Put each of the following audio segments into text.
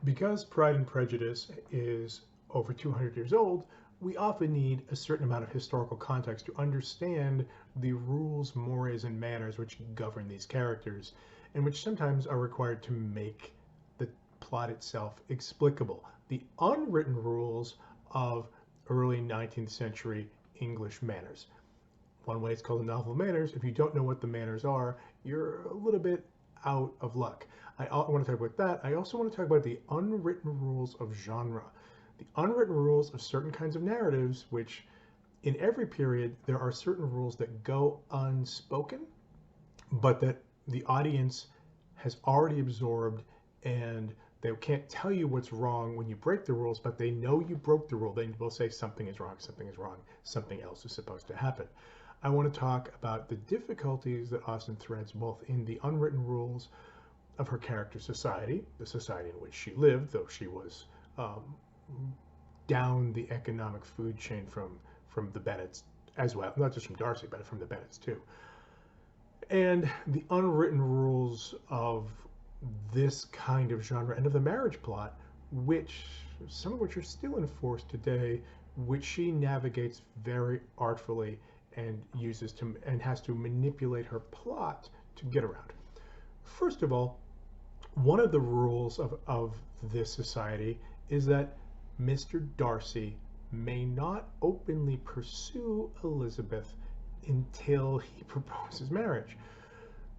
Because Pride and Prejudice is over 200 years old, we often need a certain amount of historical context to understand the rules, mores, and manners which govern these characters, and which sometimes are required to make the plot itself explicable. The unwritten rules of early 19th century English manners. One way it's called a novel of manners. If you don't know what the manners are, you're a little bit out of luck. I want to talk about that. I also want to talk about the unwritten rules of genre. The unwritten rules of certain kinds of narratives, which in every period there are certain rules that go unspoken, but that the audience has already absorbed, and they can't tell you what's wrong when you break the rules, but they know you broke the rule. They will say something is wrong, something else is supposed to happen. I want to talk about the difficulties that Austen threads both in the unwritten rules of her character's society, the society in which she lived, though she was um, down the economic food chain from the Bennets as well, not just from Darcy, but from the Bennets too, and the unwritten rules of this kind of genre and of the marriage plot, which some of which are still enforced today, which she navigates very artfully and uses to and has to manipulate her plot to get around. First of all, one of the rules of this society is that Mr. Darcy may not openly pursue Elizabeth until he proposes marriage.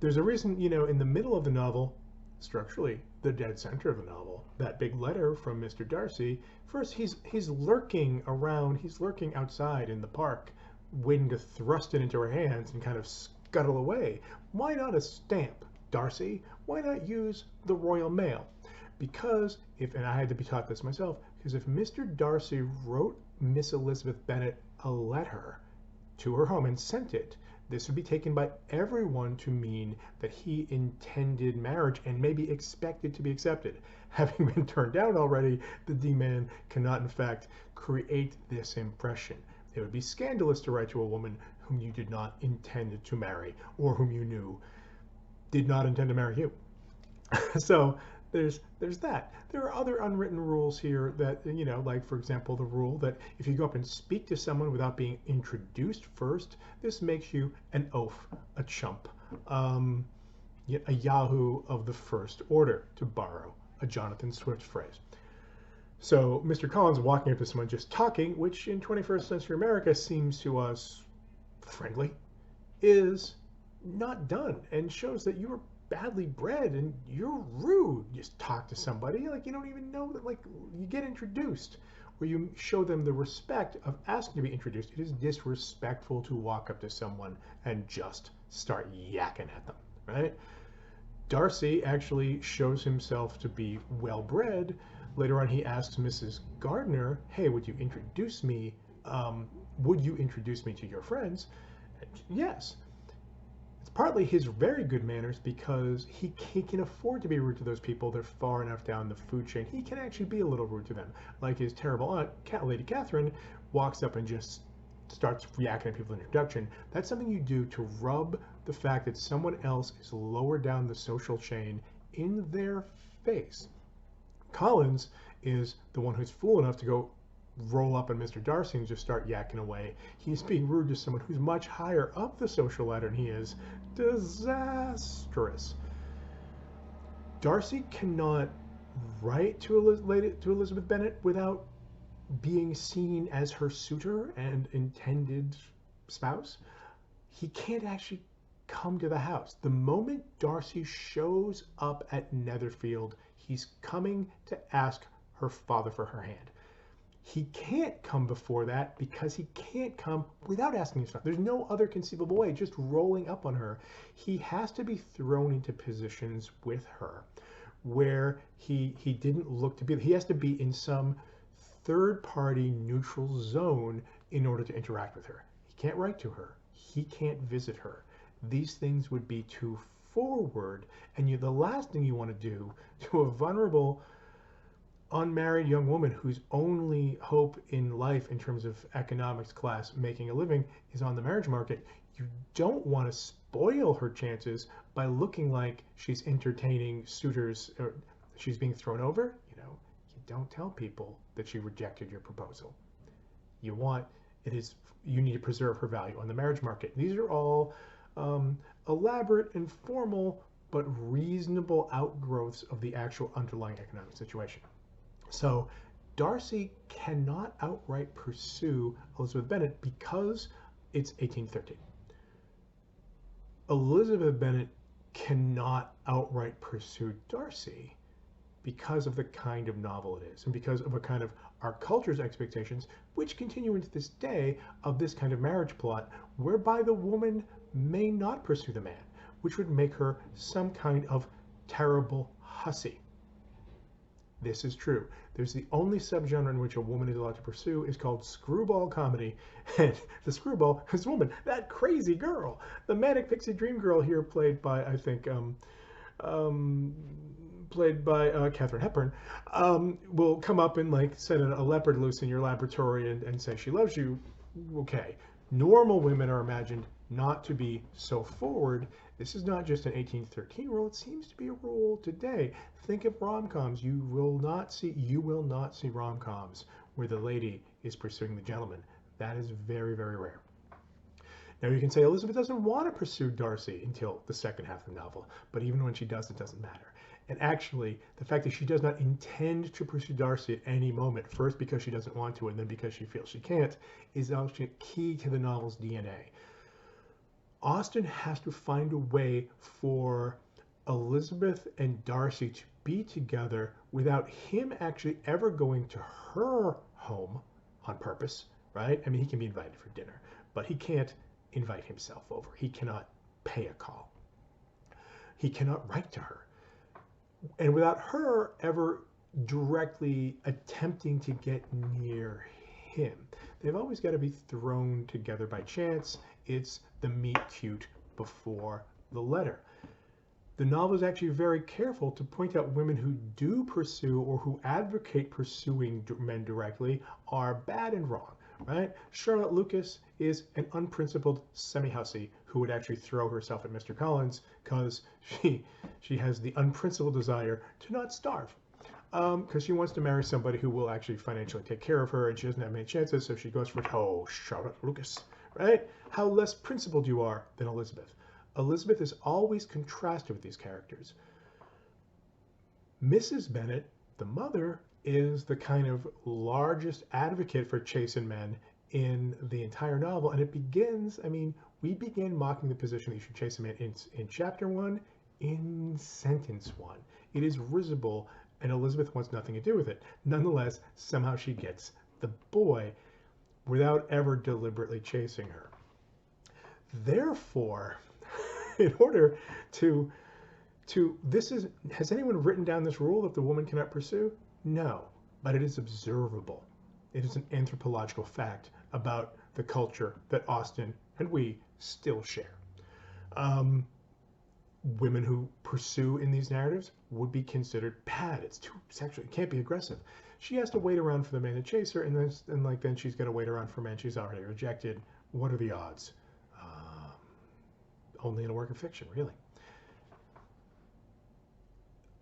There's a reason, in the middle of the novel, structurally, the dead center of the novel, that big letter from Mr. Darcy, first he's lurking around, he's lurking outside in the park, waiting to thrust it into her hands and kind of scuttle away. Why not a stamp, Darcy? Why not use the Royal Mail? Because and I had to be taught this myself, because if Mr. Darcy wrote Miss Elizabeth Bennet a letter to her home and sent it, this would be taken by everyone to mean that he intended marriage and maybe expected to be accepted. Having been turned down already, the D-man cannot in fact create this impression. It would be scandalous to write to a woman whom you did not intend to marry, or whom you knew did not intend to marry you. So there's that. There are other unwritten rules here that, like for example, the rule that if you go up and speak to someone without being introduced first, this makes you an oaf, a chump, a Yahoo of the first order, to borrow a Jonathan Swift phrase. So Mr. Collins walking up to someone just talking, which in 21st century America seems to us friendly, is not done and shows that you are badly bred and you're rude. Just talk to somebody like you don't even know that, like, you get introduced, or you show them the respect of asking to be introduced. It is disrespectful to walk up to someone and just start yakking at them, right? Darcy actually shows himself to be well bred. Later on, he asks Mrs. Gardiner, "Hey, would you introduce me? Would you introduce me to your friends?" And yes. It's partly his very good manners because he can afford to be rude to those people. They're far enough down the food chain. He can actually be a little rude to them. Like his terrible aunt, Lady Catherine, walks up and just starts yakking at people in introduction. That's something you do to rub the fact that someone else is lower down the social chain in their face. Collins is the one who's fool enough to go roll up on Mr. Darcy and just start yakking away. He's being rude to someone who's much higher up the social ladder than he is. Disastrous. Darcy cannot write to Elizabeth Bennet without being seen as her suitor and intended spouse. He can't actually come to the house. The moment Darcy shows up at Netherfield, he's coming to ask her father for her hand. He can't come before that because he can't come without asking his father. There's no other conceivable way, just rolling up on her. He has to be thrown into positions with her where he didn't look to be. He has to be in some third-party neutral zone in order to interact with her. He can't write to her. He can't visit her. These things would be too forward, and the last thing you want to do to a vulnerable unmarried young woman whose only hope in life in terms of economics class, making a living, is on the marriage market. You don't want to spoil her chances by looking like she's entertaining suitors, or she's being thrown over. don't tell people that she rejected your proposal. You want, it is, you need to preserve her value on the marriage market. These are all elaborate and formal, but reasonable outgrowths of the actual underlying economic situation. So Darcy cannot outright pursue Elizabeth Bennet because it's 1813. Elizabeth Bennet cannot outright pursue Darcy because of the kind of novel it is, and because of a kind of our culture's expectations, which continue into this day, of this kind of marriage plot, whereby the woman may not pursue the man, which would make her some kind of terrible hussy. This is true. There's the only subgenre in which a woman is allowed to pursue is called screwball comedy, and the screwball is woman, that crazy girl, the manic pixie dream girl here, played by, I think, Katharine Hepburn, will come up and like set a leopard loose in your laboratory and say she loves you. Okay, normal women are imagined not to be so forward. This is not just an 1813 rule. It seems to be a rule today. Think of rom-coms. You will not see rom-coms where the lady is pursuing the gentleman. That is very, very rare. Now you can say Elizabeth doesn't want to pursue Darcy until the second half of the novel, but even when she does, it doesn't matter. And actually, the fact that she does not intend to pursue Darcy at any moment, first because she doesn't want to, and then because she feels she can't, is actually key to the novel's DNA. Austen has to find a way for Elizabeth and Darcy to be together without him actually ever going to her home on purpose, right? I mean, he can be invited for dinner, but he can't invite himself over. He cannot pay a call. He cannot write to her. And without her ever directly attempting to get near him. They've always got to be thrown together by chance. It's the meet cute before the letter. The novel is actually very careful to point out women who do pursue or who advocate pursuing men directly are bad and wrong, right? Charlotte Lucas is an unprincipled semi-hussy who would actually throw herself at Mr. Collins because she has the unprincipled desire to not starve. Because she wants to marry somebody who will actually financially take care of her, and she doesn't have many chances, so she goes for, oh, Charlotte Lucas, right? How less principled you are than Elizabeth. Elizabeth is always contrasted with these characters. Mrs. Bennet, the mother, is the kind of largest advocate for chastened men in the entire novel, and it begins, I mean, we begin mocking the position that you should chasten men in chapter 1, in sentence 1. It is risible, and Elizabeth wants nothing to do with it. Nonetheless, somehow she gets the boy without ever deliberately chasing her. Therefore, in order to has anyone written down this rule that the woman cannot pursue? No, but it is observable. It is an anthropological fact about the culture that Austen and we still share. Women who pursue in these narratives would be considered bad. It's too sexual. It can't be aggressive. She has to wait around for the man to chase her, and then she's got to wait around for a man she's already rejected. What are the odds? Only in a work of fiction, really.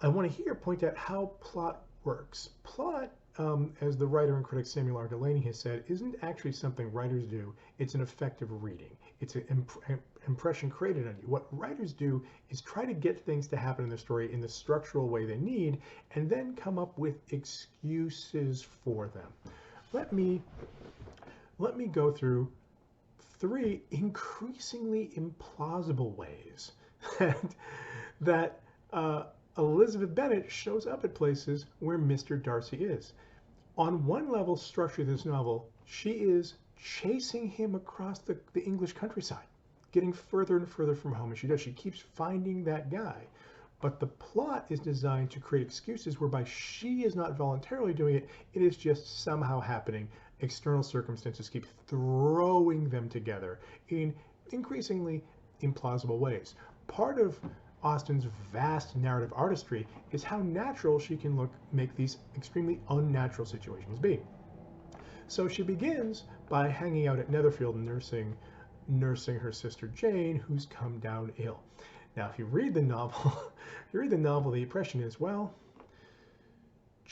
I want to here point out how plot works. Plot, as the writer and critic Samuel R. Delany has said, isn't actually something writers do. It's an effective reading. It's an impression created on you. What writers do is try to get things to happen in the story in the structural way they need, and then come up with excuses for them. Let me go through 3 increasingly implausible ways that Elizabeth Bennet shows up at places where Mr. Darcy is. On one level, structure of this novel, she is chasing him across the English countryside, getting further and further from home, and she keeps finding that guy. But the plot is designed to create excuses whereby she is not voluntarily doing it, it is just somehow happening. External circumstances keep throwing them together in increasingly implausible ways. Part of Austen's vast narrative artistry is how natural she can make these extremely unnatural situations be. So she begins by hanging out at Netherfield and nursing her sister Jane, who's come down ill. Now, if you read the novel, the impression is, well,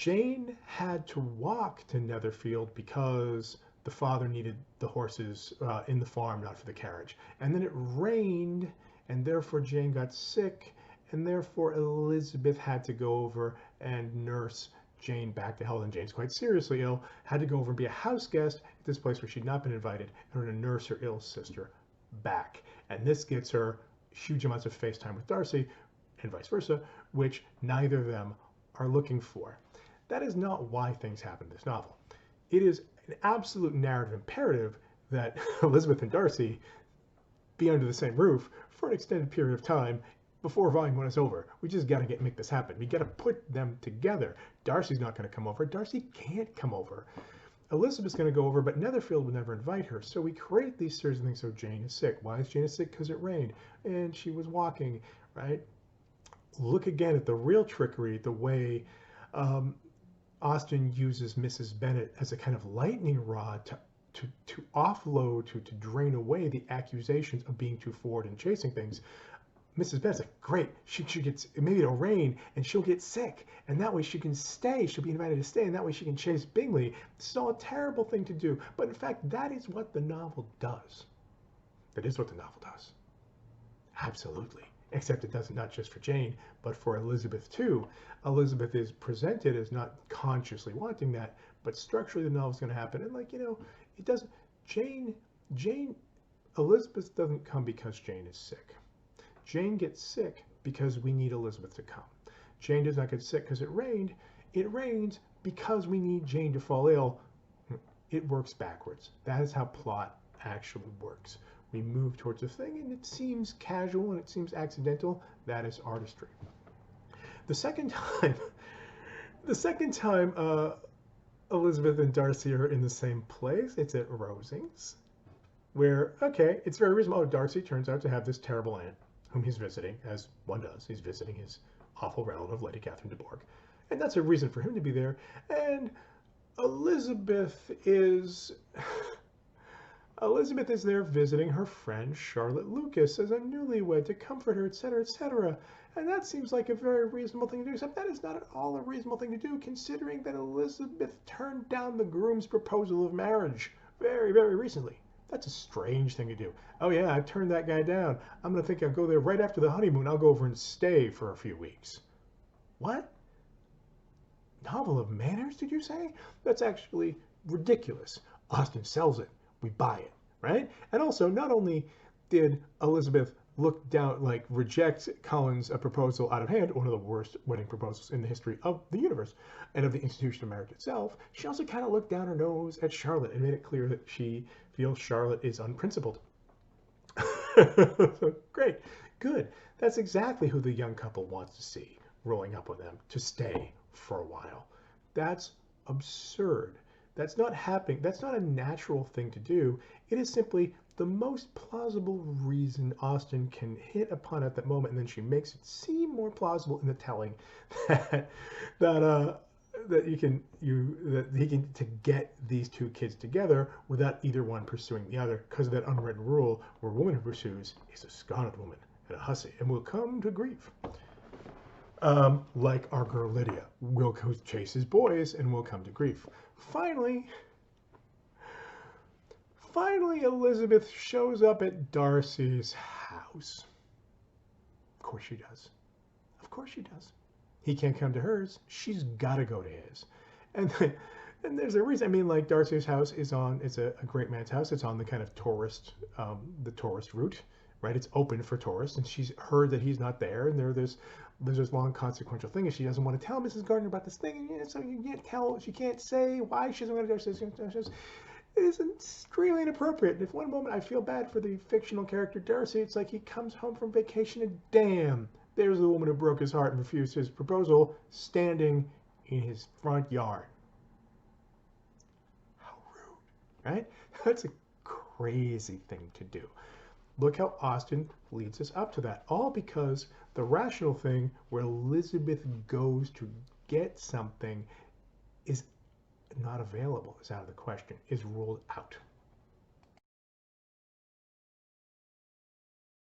Jane had to walk to Netherfield because the father needed the horses in the farm, not for the carriage. And then it rained, and therefore Jane got sick, and therefore Elizabeth had to go over and nurse Jane back to health. And Jane's quite seriously ill, had to go over and be a house guest at this place where she'd not been invited in order to nurse her ill sister back. And this gets her huge amounts of face time with Darcy, and vice versa, which neither of them are looking for. That is not why things happen in this novel. It is an absolute narrative imperative that Elizabeth and Darcy be under the same roof for an extended period of time before volume 1 is over. We just got to make this happen. We got to put them together. Darcy's not going to come over. Darcy can't come over. Elizabeth's going to go over, but Netherfield would never invite her. So we create these series of things. So Jane is sick. Why is Jane sick? Because it rained and she was walking, right? Look again at the real trickery, the way Austen uses Mrs. Bennet as a kind of lightning rod to offload, to drain away the accusations of being too forward and chasing things. Mrs. Bennet's like, great, she gets, maybe it'll rain and she'll get sick, and that way she can stay, she'll be invited to stay, and that way she can chase Bingley. This is all a terrible thing to do, but in fact, that is what the novel does. That is what the novel does. Absolutely. Except it does it not just for Jane, but for Elizabeth too. Elizabeth is presented as not consciously wanting that, but structurally the novel's going to happen. And like, it doesn't, Elizabeth doesn't come because Jane is sick. Jane gets sick because we need Elizabeth to come. Jane does not get sick because it rained. It rains because we need Jane to fall ill. It works backwards. That is how plot actually works. We move towards a thing and it seems casual and it seems accidental. That is artistry. The second time Elizabeth and Darcy are in the same place, it's at Rosings, where, okay, it's very reasonable. Oh, Darcy turns out to have this terrible aunt whom he's visiting, as one does. He's visiting his awful relative, Lady Catherine de Bourgh. And that's a reason for him to be there. And Elizabeth is there visiting her friend Charlotte Lucas as a newlywed to comfort her, etc., etc. And that seems like a very reasonable thing to do, except that is not at all a reasonable thing to do, considering that Elizabeth turned down the groom's proposal of marriage very, very recently. That's a strange thing to do. Oh yeah, I turned that guy down. I'm going to think I'll go there right after the honeymoon. I'll go over and stay for a few weeks. What? Novel of manners, did you say? That's actually ridiculous. Austen sells it. We buy it, right? And also, not only did Elizabeth look down, like reject Colin's proposal out of hand, one of the worst wedding proposals in the history of the universe and of the institution of marriage itself, she also kind of looked down her nose at Charlotte and made it clear that she feels Charlotte is unprincipled. Great, good. That's exactly who the young couple wants to see rolling up with them, to stay for a while. That's absurd. That's not happening. That's not a natural thing to do. It is simply the most plausible reason Austen can hit upon at that moment, and then she makes it seem more plausible in the telling that he can to get these two kids together without either one pursuing the other, because of that unwritten rule where a woman who pursues is a scorned woman and a hussy and will come to grief. Like our girl Lydia, who chases boys and will come to grief. Finally, Elizabeth shows up at Darcy's house. Of course she does. Of course she does. He can't come to hers. She's got to go to his. And there's a reason. I mean, like, Darcy's house it's a great man's house. It's on the kind of tourist route, right? It's open for tourists, and she's heard that he's not there, and there's this long consequential thing, and she doesn't want to tell Mrs. Gardiner about this thing, and so you can't tell, she can't say why she doesn't want to do this. It is extremely inappropriate. And if one moment I feel bad for the fictional character Darcy, it's like he comes home from vacation and damn, there's the woman who broke his heart and refused his proposal standing in his front yard. How rude, right? That's a crazy thing to do. Look how Austen leads us up to that. All because the rational thing where Elizabeth goes to get something is not available, is out of the question, is ruled out.